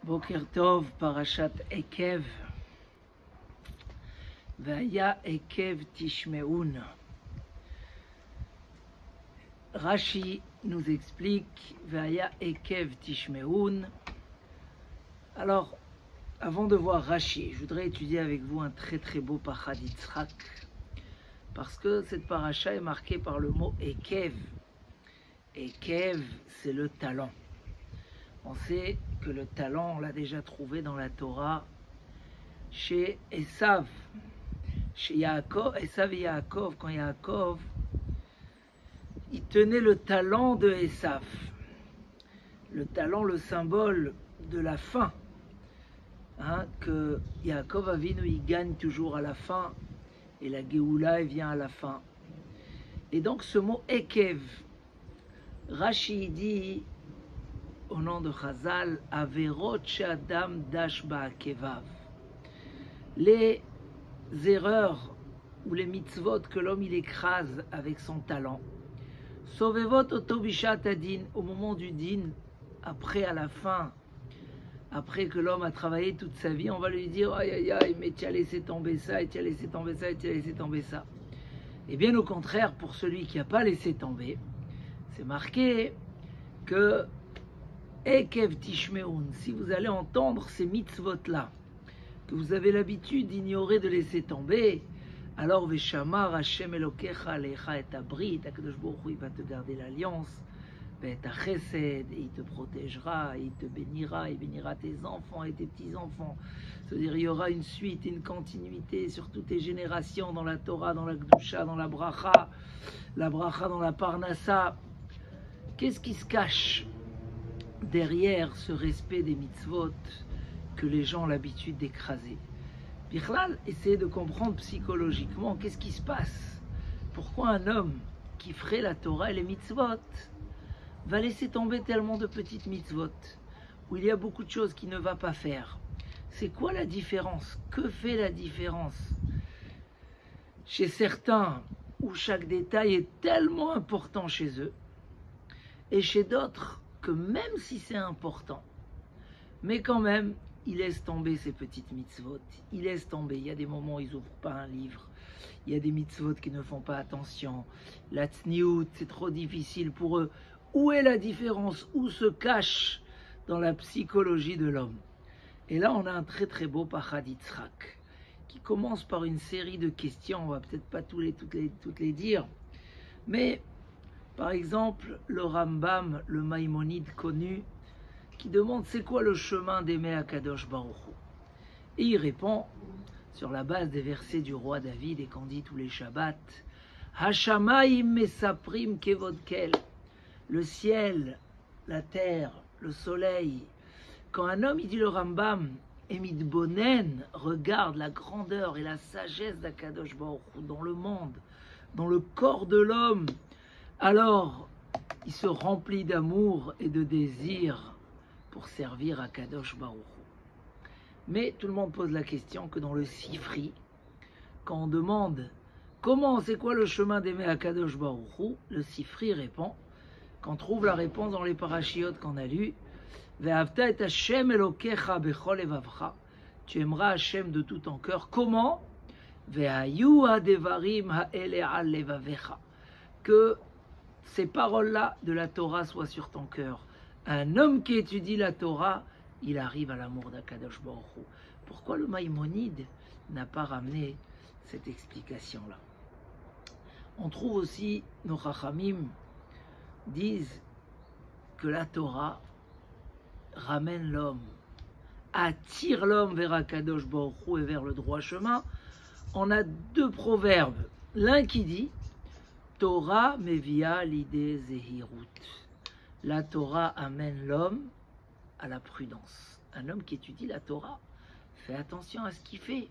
Boker Tov, Parashat Ekev. Vaya Ekev Tishmeun. Rashi nous explique Vaya Ekev Tishmeun. Alors, avant de voir Rashi, je voudrais étudier avec vous un très beau Pachad Yitzhak, parce que cette paracha est marquée par le mot Ekev. Ekev, c'est le talent. On sait que le talent, on l'a déjà trouvé dans la Torah chez Esav. Chez Yaakov, Esav et Yaakov, quand Yaakov, il tenait le talent de Esav. Le talent, le symbole de la fin. Que Yaakov Avinu, il gagne toujours à la fin, et la Géoula, elle vient à la fin. Et donc ce mot Ekev, Rashi dit au nom de Chazal, Averot Shadam Dash Ba'akevav. Les erreurs ou les mitzvot que l'homme il écrase avec son talent. Sauvevot Otobishat Adin, au moment du din, après à la fin, après que l'homme a travaillé toute sa vie, on va lui dire aïe aïe aïe, mais tu as laissé tomber ça, et tu as laissé tomber ça, et tu as laissé tomber ça. Et bien au contraire, pour celui qui n'a pas laissé tomber, c'est marqué que Ekev Tishmeun, si vous allez entendre ces mitzvot-là, que vous avez l'habitude d'ignorer, de laisser tomber, alors Veshamar Hashem Elokecha Alecha et Abrit, Akadosh Baruch Hu, il va te garder l'alliance, et ta chesed, et il te protégera, il te bénira, il bénira tes enfants et tes petits-enfants. C'est-à-dire, il y aura une suite, une continuité sur toutes tes générations dans la Torah, dans la Gdusha, dans la bracha dans la Parnassa. Qu'est-ce qui se cache derrière ce respect des mitzvot que les gens ont l'habitude d'écraser? Bichlal, essayez de comprendre psychologiquement qu'est-ce qui se passe. Pourquoi un homme qui ferait la Torah et les mitzvot va laisser tomber tellement de petites mitzvot où il y a beaucoup de choses qu'il ne va pas faire? C'est quoi la différence? Que fait la différence chez certains où chaque détail est tellement important chez eux, et chez d'autres que même si c'est important, mais quand même, ils laissent tomber ces petites mitzvot. Ils laissent tomber. Il y a des moments où ils n'ouvrent pas un livre. Il y a des mitzvot qui ne font pas attention. La tzniout, c'est trop difficile pour eux. Où est la différence? Où se cache dans la psychologie de l'homme? Et là, on a un très beau Pachad Yitzhak qui commence par une série de questions. On va peut-être pas toutes les dire, mais par exemple, le Rambam, le Maïmonide connu, qui demande c'est quoi le chemin d'aimer Akadosh Baruch Hu. Et il répond sur la base des versets du roi David et qu'on dit tous les Shabbats, Hashamayim mesaprim kevodkel, le ciel, la terre, le soleil. Quand un homme, il dit le Rambam, Emid Bonen, regarde la grandeur et la sagesse d'Akadosh Baruch Hu dans le monde, dans le corps de l'homme, alors il se remplit d'amour et de désir pour servir à Kadosh Baruch Hu. Mais tout le monde pose la question que dans le Sifri, quand on demande comment, c'est quoi le chemin d'aimer à Kadosh Baruch Hu, le Sifri répond, qu'on trouve la réponse dans les parachiotes qu'on a lus, Ve'avta et Hashem Elokecha bechol evavcha, tu aimeras Hashem de tout ton cœur. Comment? Ve'ayu hadevarim ha'ele al levavecha, que ces paroles-là de la Torah soient sur ton cœur. Un homme qui étudie la Torah, il arrive à l'amour d'Akadosh Baruch Hu. Pourquoi le Maïmonide n'a pas ramené cette explication-là? On trouve aussi, nos Chachamim disent que la Torah ramène l'homme, attire l'homme vers Akadosh Baruch Hu et vers le droit chemin. On a deux proverbes. L'un qui dit Torah mevia l'idée zehirut. La Torah amène l'homme à la prudence. Un homme qui étudie la Torah fait attention à ce qu'il fait,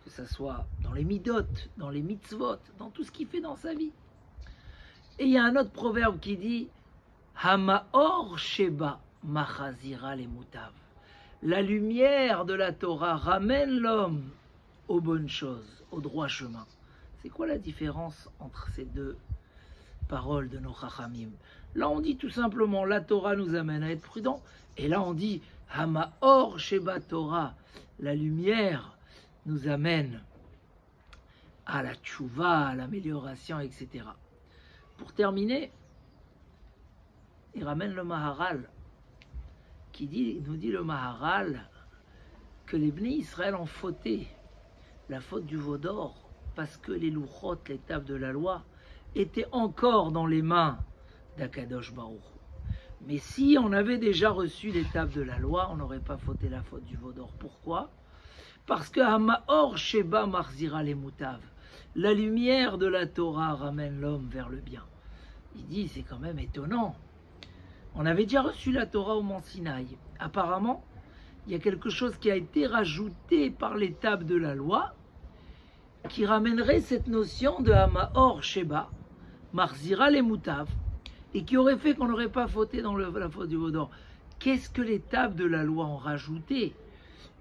que ce soit dans les midot, dans les mitzvot, dans tout ce qu'il fait dans sa vie. Et il y a un autre proverbe qui dit Hamaor sheba machazira le mutav. La lumière de la Torah ramène l'homme aux bonnes choses, au droit chemin. C'est quoi la différence entre ces deux paroles de nos Chachamim? Là, on dit tout simplement, la Torah nous amène à être prudent. Et là, on dit, Hamaor Sheba Torah, la lumière nous amène à la tchouva, à l'amélioration, etc. Pour terminer, il ramène le Maharal, nous dit le Maharal, que les Bnei Israël ont fauté, la faute du veau d'or, parce que les louchot, les tables de la loi, étaient encore dans les mains d'Akadosh Baruch. Mais si on avait déjà reçu les tables de la loi, on n'aurait pas fauté la faute du veau d'or. Pourquoi? Parce que Hamaor Sheba Marzira les Moutav, la lumière de la Torah ramène l'homme vers le bien. Il dit, c'est quand même étonnant. On avait déjà reçu la Torah au Mont Sinaï. Apparemment, il y a quelque chose qui a été rajouté par les tables de la loi qui ramènerait cette notion de Hamaor Sheba, Marzira les Moutav, et qui aurait fait qu'on n'aurait pas fauté dans la faute du veau d'or. Qu'est-ce que les tables de la loi ont rajouté?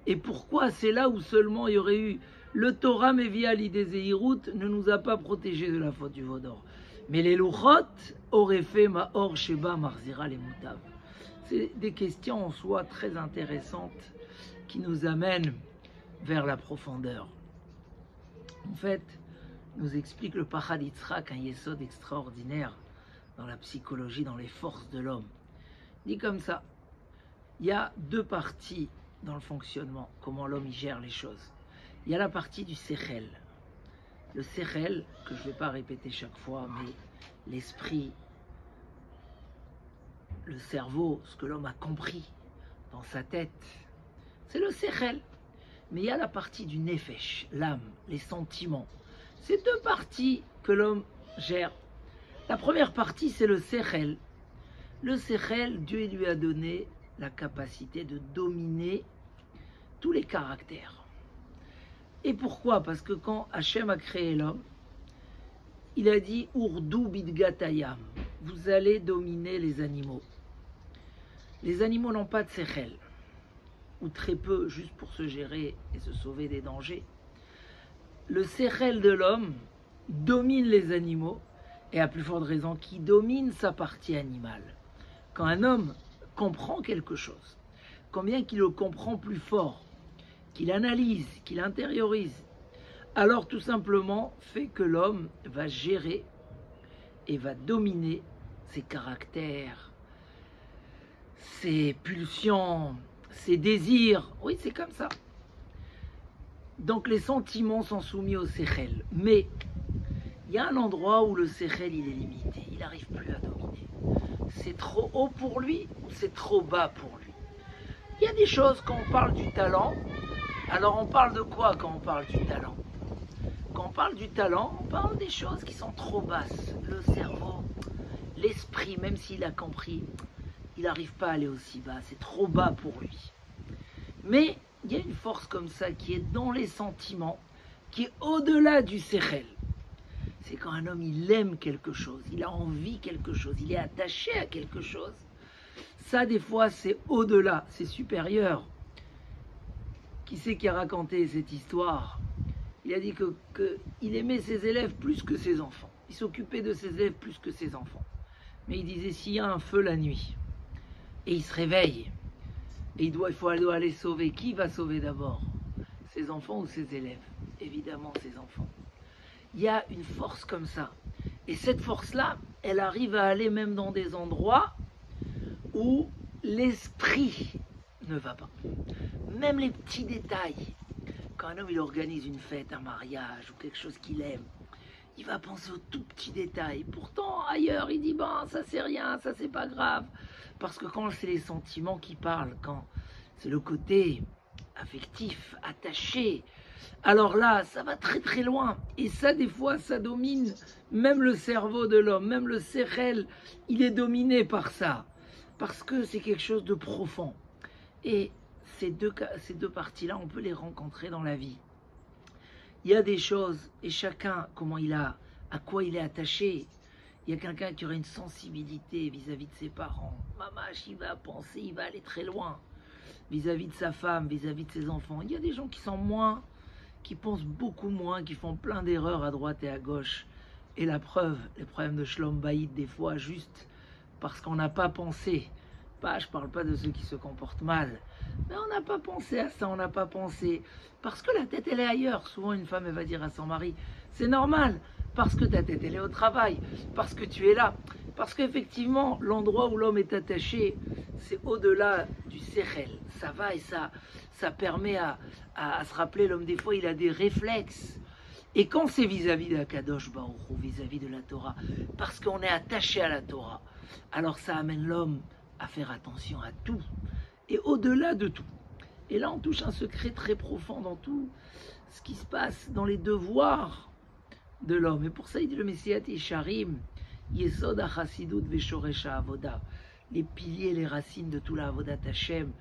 Et pourquoi c'est là où seulement il y aurait eu le Torah Mevia l'idée Zehirut ne nous a pas protégés de la faute du veau d'or. Mais les Louchot auraient fait Maor Sheba Marzira les Moutav. C'est des questions en soi très intéressantes qui nous amènent vers la profondeur. En fait, nous explique le Pachad Yitzhak, un yesod extraordinaire dans la psychologie, dans les forces de l'homme. Il dit comme ça, il y a deux parties dans le fonctionnement, comment l'homme y gère les choses. Il y a la partie du Sechel. Le Sechel, que je ne vais pas répéter chaque fois, mais l'esprit, le cerveau, ce que l'homme a compris dans sa tête, c'est le Sechel. Mais il y a la partie du Nefesh, l'âme, les sentiments. C'est deux parties que l'homme gère. La première partie, c'est le Sechel. Le Sechel, Dieu lui a donné la capacité de dominer tous les caractères. Et pourquoi? Parce que quand Hachem a créé l'homme, il a dit « Urdu bidgatayam » vous allez dominer les animaux. Les animaux n'ont pas de Sechel, ou très peu, juste pour se gérer et se sauver des dangers. Le Sechel de l'homme domine les animaux, et à plus forte raison, qui domine sa partie animale. Quand un homme comprend quelque chose, combien qu'il le comprend plus fort, qu'il analyse, qu'il intériorise, alors tout simplement fait que l'homme va gérer et va dominer ses caractères, ses pulsions, ses désirs. Oui, c'est comme ça. Donc les sentiments sont soumis au Sechel. Mais il y a un endroit où le Sechel il est limité, il n'arrive plus à dominer. C'est trop haut pour lui ou c'est trop bas pour lui. Il y a des choses, quand on parle du talent, alors on parle de quoi quand on parle du talent? Quand on parle du talent, on parle des choses qui sont trop basses. Le cerveau, l'esprit, même s'il a compris, il n'arrive pas à aller aussi bas, c'est trop bas pour lui. Mais il y a une force comme ça qui est dans les sentiments, qui est au-delà du Sechel. C'est quand un homme, il aime quelque chose, il a envie de quelque chose, il est attaché à quelque chose. Ça, des fois, c'est au-delà, c'est supérieur. Qui c'est qui a raconté cette histoire? Il a dit qu'il aimait ses élèves plus que ses enfants. Il s'occupait de ses élèves plus que ses enfants. Mais il disait, s'il y a un feu la nuit, et il se réveille, et il doit aller sauver, qui va sauver d'abord? Ses enfants ou ses élèves? Évidemment, ses enfants. Il y a une force comme ça. Et cette force-là, elle arrive à aller même dans des endroits où l'esprit ne va pas. Même les petits détails. Quand un homme il organise une fête, un mariage ou quelque chose qu'il aime, il va penser aux tout petits détails. Pourtant, ailleurs, il dit, ben, ça c'est rien, ça c'est pas grave. Parce que quand c'est les sentiments qui parlent, quand c'est le côté affectif, attaché, alors là, ça va très très loin. Et ça, des fois, ça domine même le cerveau de l'homme, même le sechel, il est dominé par ça. Parce que c'est quelque chose de profond. Et ces deux parties-là, on peut les rencontrer dans la vie. Il y a des choses, et chacun, à quoi il est attaché. Il y a quelqu'un qui aurait une sensibilité vis-à-vis de ses parents. Mamache, il va penser, il va aller très loin. Vis-à-vis de sa femme, vis-à-vis de ses enfants. Il y a des gens qui sont moins, qui pensent beaucoup moins, qui font plein d'erreurs à droite et à gauche. Et la preuve, les problèmes de Shlom Bayit, des fois, juste parce qu'on n'a pas pensé. Je ne parle pas de ceux qui se comportent mal, mais on n'a pas pensé à ça, on n'a pas pensé. Parce que la tête, elle est ailleurs. Souvent, une femme, elle va dire à son mari, c'est normal, parce que ta tête, elle est au travail, parce que tu es là. Parce qu'effectivement, l'endroit où l'homme est attaché, c'est au-delà du sechel. Ça va et ça permet à se rappeler, l'homme, des fois, il a des réflexes. Et quand c'est vis-à-vis de la Kadosh Baruch Hu, vis-à-vis de la Torah, parce qu'on est attaché à la Torah, alors ça amène l'homme à faire attention à tout, et au-delà de tout. Et là, on touche un secret très profond dans tout ce qui se passe dans les devoirs de l'homme. Et pour ça, il dit le Messiat Yesharim, Yesod HaChassidut Veshoresh HaAvoda, les piliers, les racines de tout la Avodat Hashem.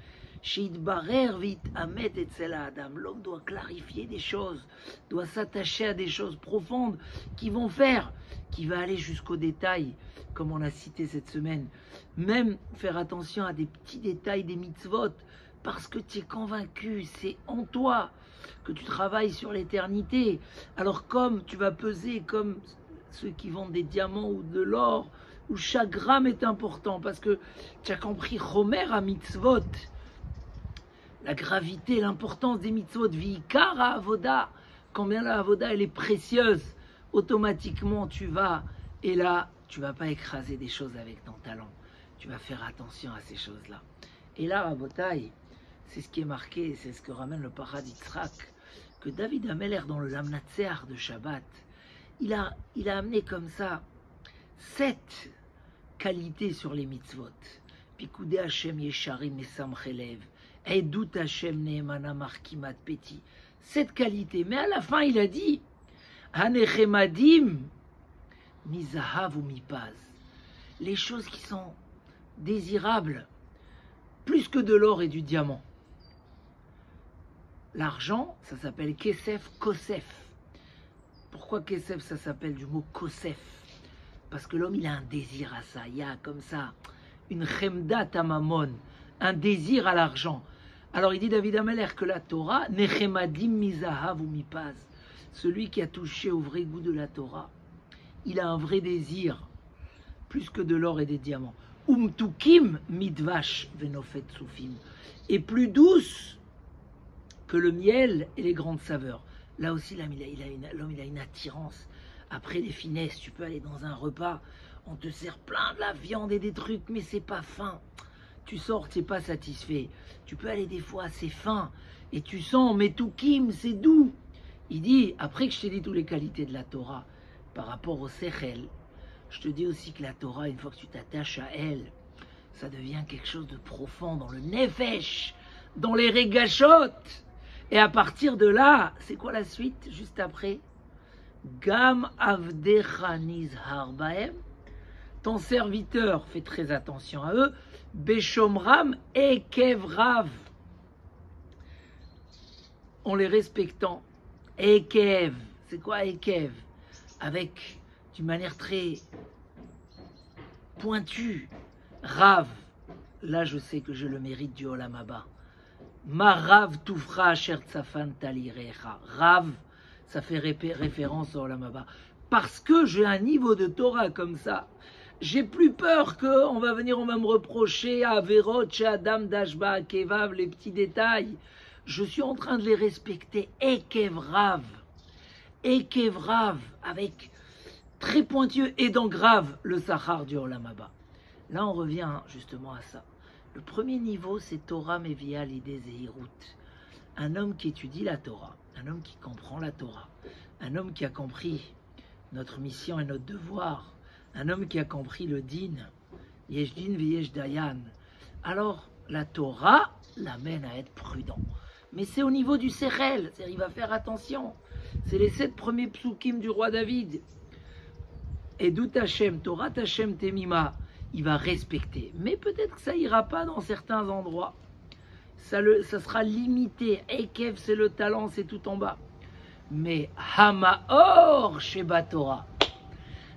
Sheitbarer vit Amet Etzel Adam. L'homme doit clarifier des choses, doit s'attacher à des choses profondes qui vont faire, qui va aller jusqu'au détail, comme on a cité cette semaine. Même faire attention à des petits détails des mitzvot, parce que tu es convaincu, c'est en toi que tu travailles sur l'éternité. Alors comme tu vas peser comme ceux qui vendent des diamants ou de l'or, où chaque gramme est important, parce que tu as compris Chomer à mitzvot, la gravité, l'importance des mitzvot, Vikar à Avoda, combien la Avoda elle est précieuse, automatiquement tu vas, et là tu vas pas écraser des choses avec ton talent, tu vas faire attention à ces choses-là. Et là, Rabotai, c'est ce qui est marqué, c'est ce que ramène le Parad Yitzhak, que David Ameler dans le Lamnatseach de Shabbat, il a amené comme ça 7 qualités sur les mitzvot. Pikoudé Hashem Yesharim Mesam Chelev, Edut Hashem Neemana Markimat Peti. 7 qualités. Mais à la fin, il a dit Hanechemadim Mizahav ou Mipaz. Les choses qui sont désirables, plus que de l'or et du diamant. L'argent, ça s'appelle Kesef, Kosef. Pourquoi Kesef, ça s'appelle du mot Kosef? Parce que l'homme, il a un désir à ça. Il y a comme ça une chemda tamamon, un désir à l'argent. Alors il dit David Ameler que la Torah, nechemadim mizahav ou mipaz, celui qui a touché au vrai goût de la Torah, il a un vrai désir, plus que de l'or et des diamants. Umtukim midvash venofet soufim, et plus douce que le miel et les grandes saveurs. Là aussi, l'homme il a une attirance. Après les finesses, tu peux aller dans un repas, on te sert plein de la viande et des trucs, mais c'est pas fin. Tu sors, tu n'es pas satisfait. Tu peux aller des fois assez fin, et tu sens, mais tout kim, c'est doux. Il dit, après que je t'ai dit toutes les qualités de la Torah, par rapport au Sechel, je te dis aussi que la Torah, une fois que tu t'attaches à elle, ça devient quelque chose de profond dans le nefesh, dans les régachot. Et à partir de là, c'est quoi la suite, juste après? Gam avdecha nizhar bahem, ton serviteur fait très attention à eux, Beshomram et Kevrav, en les respectant. Ekev, c'est quoi Ekev? Avec, d'une manière très pointue, Rav, là je sais que je le mérite du Olam Haba. Marav Toufra Shertzafan Talirecha. Rav, ça fait référence au Olam Haba. Parce que j'ai un niveau de Torah comme ça, j'ai plus peur qu'on va venir, on va me reprocher à Averot, chez Adam, Dashba, à Kevav, les petits détails. Je suis en train de les respecter. Ekevrav, avec très pointueux et dans grave le Sachar du Olam Haba. Là, on revient justement à ça. Le premier niveau, c'est Torah Mevia l'idée Zehirut. Un homme qui étudie la Torah, un homme qui comprend la Torah, un homme qui a compris notre mission et notre devoir, un homme qui a compris le din, Yesh din v'yesh dayan. Alors, la Torah l'amène à être prudent. Mais c'est au niveau du Sechel, c'est-à-dire il va faire attention. C'est les 7 premiers psukim du roi David. Edut Hashem, Torah Hashem Temima, il va respecter. Mais peut-être que ça ira pas dans certains endroits. Ça sera limité. Ekev, c'est le talent, c'est tout en bas. Mais Hamaor Sheba Torah,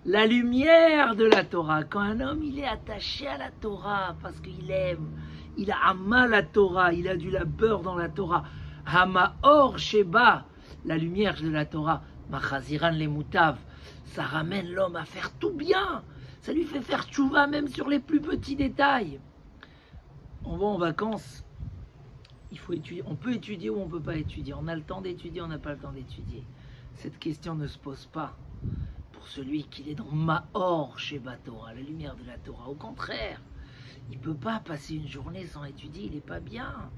la lumière de la Torah, quand un homme il est attaché à la Torah parce qu'il aime, il a ama la Torah, il a du labeur dans la Torah. Hamaor Sheba, la lumière de la Torah, Machaziran les moutav, ça ramène l'homme à faire tout bien. Ça lui fait faire tchouva même sur les plus petits détails. On va en vacances, il faut étudier. On peut étudier ou on ne peut pas étudier. On a le temps d'étudier, on n'a pas le temps d'étudier. Cette question ne se pose pas pour celui qui est dans Mahor Sheba Torah, la lumière de la Torah. Au contraire, il ne peut pas passer une journée sans étudier, il n'est pas bien.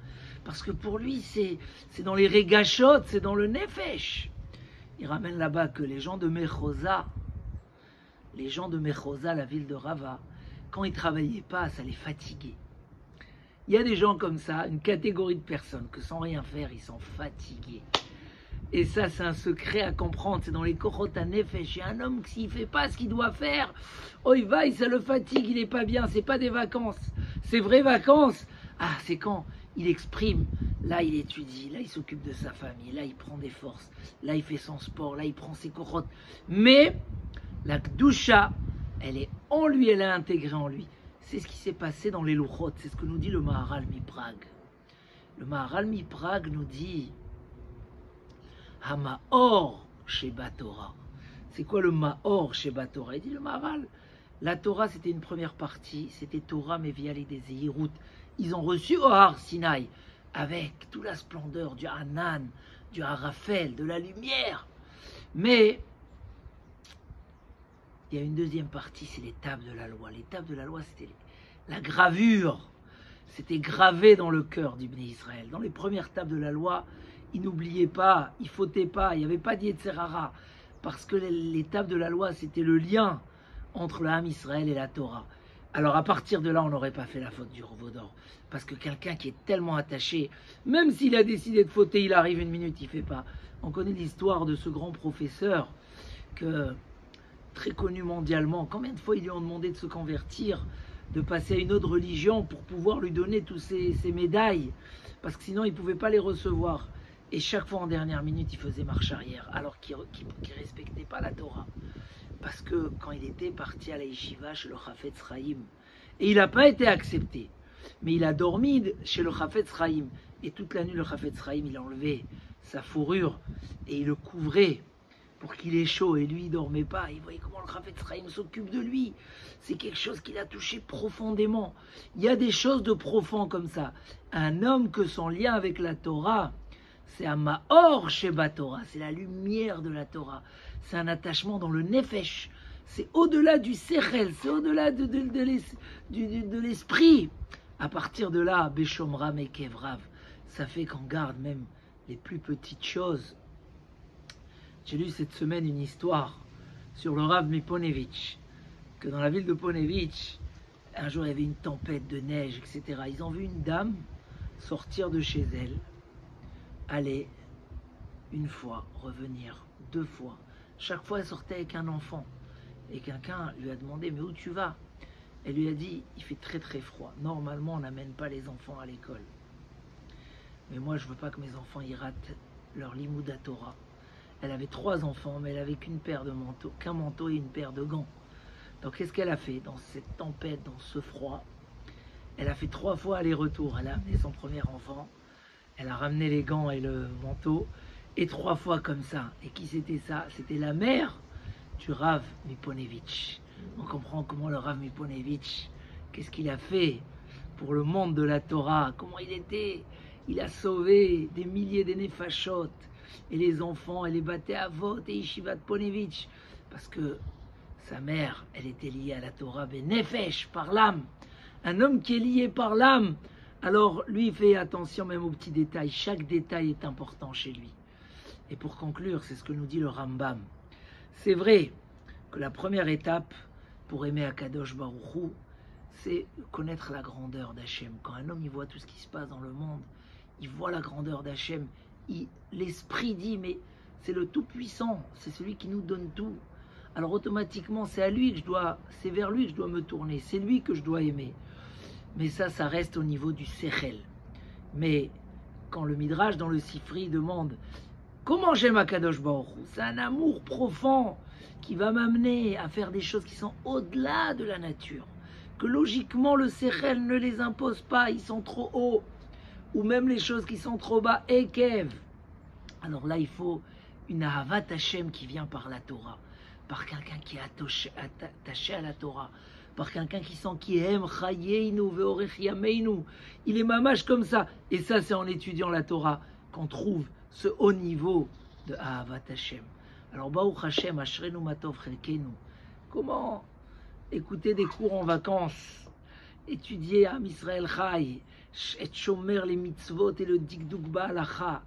Parce que pour lui, c'est dans les régachot, c'est dans le nefesh. Il ramène là-bas que les gens de Mechosa, la ville de Rava, quand ils ne travaillaient pas, ça les fatiguait. Il y a des gens comme ça, une catégorie de personnes, que sans rien faire, ils sont fatigués. Et ça, c'est un secret à comprendre, c'est dans les Korot HaNefesh. Il y a un homme, s'il ne fait pas ce qu'il doit faire, oh il va, ça le fatigue, il n'est pas bien, c'est pas des vacances. Ces vraies vacances, ah, c'est quand il exprime, là il étudie, là il s'occupe de sa famille, là il prend des forces, là il fait son sport, là il prend ses Korot. Mais la Kdusha, elle est en lui, elle est intégrée en lui. C'est ce qui s'est passé dans les Luchot, c'est ce que nous dit le Maharal Miprag. Le Maharal Miprag nous dit Hamaor Sheba Torah. C'est quoi le Mahor Sheba Torah? Il dit le Maharal, la Torah c'était une première partie, c'était Torah Mevial et des Zehirut. Ils ont reçu au Har Sinaï avec toute la splendeur du Hanan, du Harafel, de la lumière. Mais il y a une deuxième partie, c'est les tables de la loi. Les tables de la loi, c'était la gravure. C'était gravé dans le cœur du Bnei Israël. Dans les premières tables de la loi, ils n'oubliaient pas, ils fautaient pas, il n'y avait pas d'Yetzerara. Parce que les tables de la loi, c'était le lien entre le Ham Israël et la Torah. Alors à partir de là, on n'aurait pas fait la faute du Rovodor. Parce que quelqu'un qui est tellement attaché, même s'il a décidé de fauter, il arrive une minute, il ne fait pas. On connaît l'histoire de ce grand professeur très connu mondialement. Combien de fois ils lui ont demandé de se convertir, de passer à une autre religion pour pouvoir lui donner tous ces médailles, parce que sinon il ne pouvait pas les recevoir. Et chaque fois en dernière minute, il faisait marche arrière, alors qu'il ne respectait pas la Torah. Parce que quand il était parti à la yeshiva chez le Chafetz Chaim, et il n'a pas été accepté, mais il a dormi chez le Chafetz Chaim, et toute la nuit le Chafetz Chaim, il a enlevé sa fourrure, et il le couvrait, pour qu'il ait chaud, et lui il dormait pas. Il voyait comment le Chafetz Chaim s'occupe de lui. C'est quelque chose qui l'a touché profondément. Il y a des choses de profond comme ça. Un homme que son lien avec la Torah, c'est un Mahor Sheba Torah, c'est la lumière de la Torah. C'est un attachement dans le nefesh. C'est au-delà du sechel, c'est au-delà de l'esprit. À partir de là, Beshomra Mekevrav, ça fait qu'on garde même les plus petites choses. J'ai lu cette semaine une histoire sur le Rav Miponevitch, que dans la ville de Ponevitch, un jour il y avait une tempête de neige, etc. Ils ont vu une dame sortir de chez elle, aller une fois, revenir deux fois. Chaque fois elle sortait avec un enfant. Et quelqu'un lui a demandé, mais où tu vas? Elle lui a dit, il fait très très froid. Normalement on n'amène pas les enfants à l'école. Mais moi je veux pas que mes enfants y ratent leur limouda Torah. Elle avait 3 enfants, mais elle avait qu'une paire de manteaux, qu'un manteau et une paire de gants. Donc qu'est-ce qu'elle a fait dans cette tempête, dans ce froid? Elle a fait 3 fois aller-retour. Elle a amené son premier enfant, elle a ramené les gants et le manteau, et 3 fois comme ça. Et qui c'était ça? C'était la mère du Rav Miponevitch. On comprend comment le Rav Miponevitch, qu'est-ce qu'il a fait pour le monde de la Torah, comment il était. Il a sauvé des milliers de nefashot. Et les enfants, elle les battait à vote et Yeshivat Ponevitch, parce que sa mère, elle était liée à la Torah, Benefesh, par l'âme. Un homme qui est lié par l'âme, alors lui, il fait attention même aux petits détails. Chaque détail est important chez lui. Et pour conclure, c'est ce que nous dit le Rambam. C'est vrai que la première étape pour aimer Akadosh Baruch Hu, c'est connaître la grandeur d'Hachem. Quand un homme, il voit tout ce qui se passe dans le monde, il voit la grandeur d'Hachem, l'esprit dit, mais c'est le Tout-Puissant, c'est celui qui nous donne tout. Alors automatiquement, c'est vers lui que je dois me tourner, c'est lui que je dois aimer. Mais ça reste au niveau du Sechel. Mais quand le Midrash dans le Sifri demande comment j'aime Akadosh Baruch Hu, c'est un amour profond qui va m'amener à faire des choses qui sont au-delà de la nature, que logiquement le Sechel ne les impose pas, ils sont trop hauts, ou même les choses qui sont trop bas, Ekev. Alors là, il faut une Ahavat Hashem qui vient par la Torah. par quelqu'un qui est attaché à la Torah, par quelqu'un qui sent qui aime Chayeinu ve'orech yameinu. Il est mamash comme ça. Et ça, c'est en étudiant la Torah qu'on trouve ce haut niveau de Ahavat Hashem. Alors, Baruch Hashem, Ashrenu Matov Chelkenu. Comment écouter des cours en vacances, étudier Am Israël Chai, et Shomer les mitzvot et le Dikduk Ba'alacha,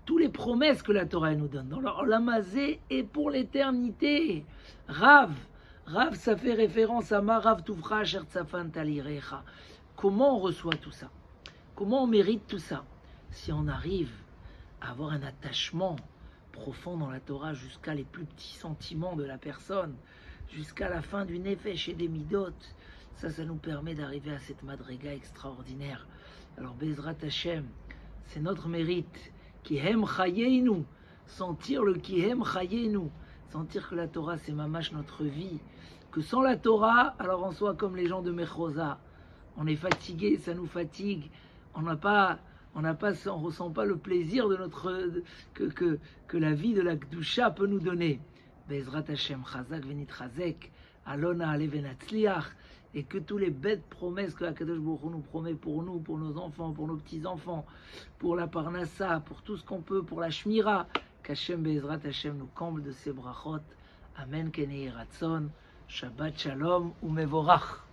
tous les promesses que la Torah nous donne dans l'Olamazé et pour l'éternité. Rav, ça fait référence à Marav Tuvcha Asher Tzafan Talirecha. Comment on reçoit tout ça? Comment on mérite tout ça? Si on arrive à avoir un attachement profond dans la Torah jusqu'à les plus petits sentiments de la personne, jusqu'à la fin du Nefesh et des Midot, ça nous permet d'arriver à cette Madrega extraordinaire. Alors Bezrat Hashem, c'est notre mérite. Kihem Chayeinu, sentir le Kihem Chayeinu, sentir que la Torah c'est mamash notre vie, que sans la Torah, alors on soit comme les gens de Mechosa, on est fatigué, ça nous fatigue, on ressent pas le plaisir de que la vie de la Kedusha peut nous donner. Bezrat Hashem, Chazak Venit Chazek, Alona Ale Venatzliach, et que tous les bêtes promesses que Akadosh Baruch Hu nous promet pour nous, pour nos enfants, pour nos petits-enfants, pour la Parnassa, pour tout ce qu'on peut, pour la Shmira, qu'Hashem Bezrat Hashem nous comble de ses brachot. Amen Kenei Ratzon, Shabbat Shalom ou Mevorach.